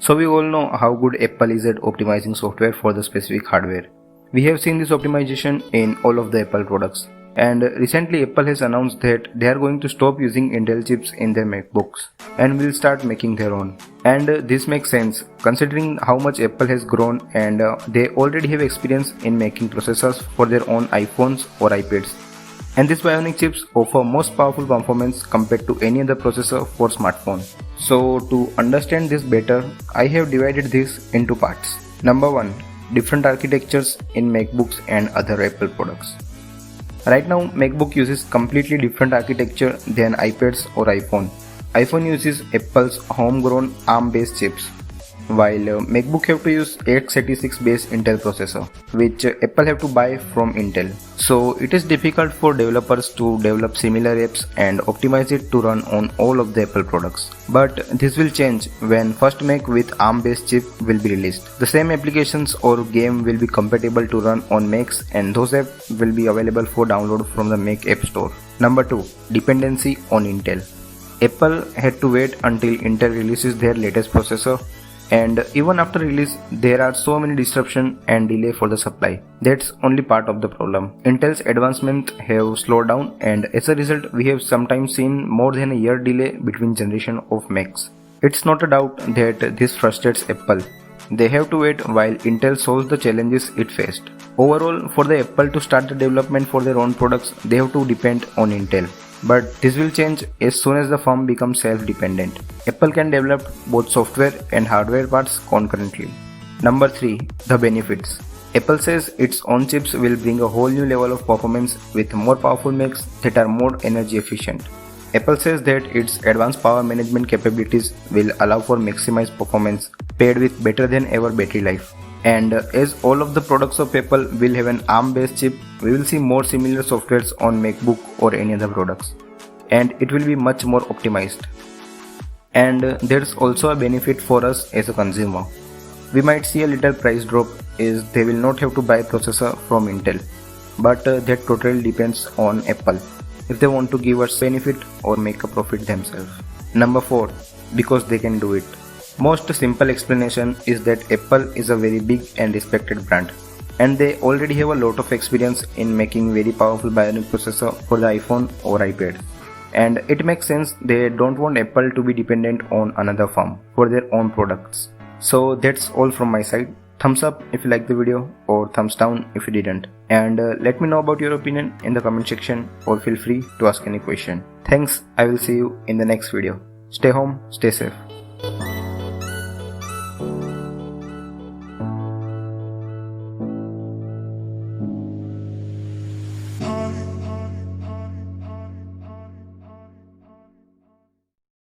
So we all know how good Apple is at optimizing software for the specific hardware. We have seen this optimization in all of the Apple products. And recently Apple has announced that they are going to stop using Intel chips in their MacBooks and will start making their own. And this makes sense considering how much Apple has grown, and they already have experience in making processors for their own iPhones or iPads. And these Bionic chips offer most powerful performance compared to any other processor for smartphone. So to understand this better, I have divided this into parts. Number 1. Different architectures in MacBooks and other Apple products. Right now, MacBook uses completely different architecture than iPads or iPhone. iPhone uses Apple's homegrown ARM-based chips, while MacBook have to use x86 based Intel processor, which Apple have to buy from Intel. So it is difficult for developers to develop similar apps and optimize it to run on all of the Apple products. But this will change when first Mac with ARM based chip will be released. The same applications or game will be compatible to run on Macs, and those apps will be available for download from the Mac App Store. Number 2. Dependency on Intel. Apple had to wait until Intel releases their latest processor, and even after release there are so many disruption and delay for the supply. That's only part of the problem. Intel's advancement have slowed down, and as a result we have sometimes seen more than a year delay between generation of Macs. It's not a doubt that this frustrates Apple. They have to wait while Intel solves the challenges it faced. Overall, for the Apple to start the development for their own products, they have to depend on Intel. But this will change as soon as the firm becomes self-dependent. Apple can develop both software and hardware parts concurrently. Number 3. The benefits. Apple says its own chips will bring a whole new level of performance with more powerful Macs that are more energy efficient. Apple says that its advanced power management capabilities will allow for maximized performance paired with better than ever battery life. And as all of the products of Apple will have an ARM based chip, we will see more similar softwares on MacBook or any other products, and it will be much more optimized. And there's also a benefit for us as a consumer. We might see a little price drop as they will not have to buy processor from Intel, but that totally depends on Apple if they want to give us benefit or make a profit themselves. Number 4. Because they can do it. Most simple explanation is that Apple is a very big and respected brand, and they already have a lot of experience in making very powerful Bionic processor for the iPhone or iPad. And it makes sense they don't want Apple to be dependent on another firm for their own products. So that's all from my side. Thumbs up if you liked the video, or thumbs down if you didn't. And let me know about your opinion in the comment section, or feel free to ask any question. Thanks, I will see you in the next video. Stay home, stay safe.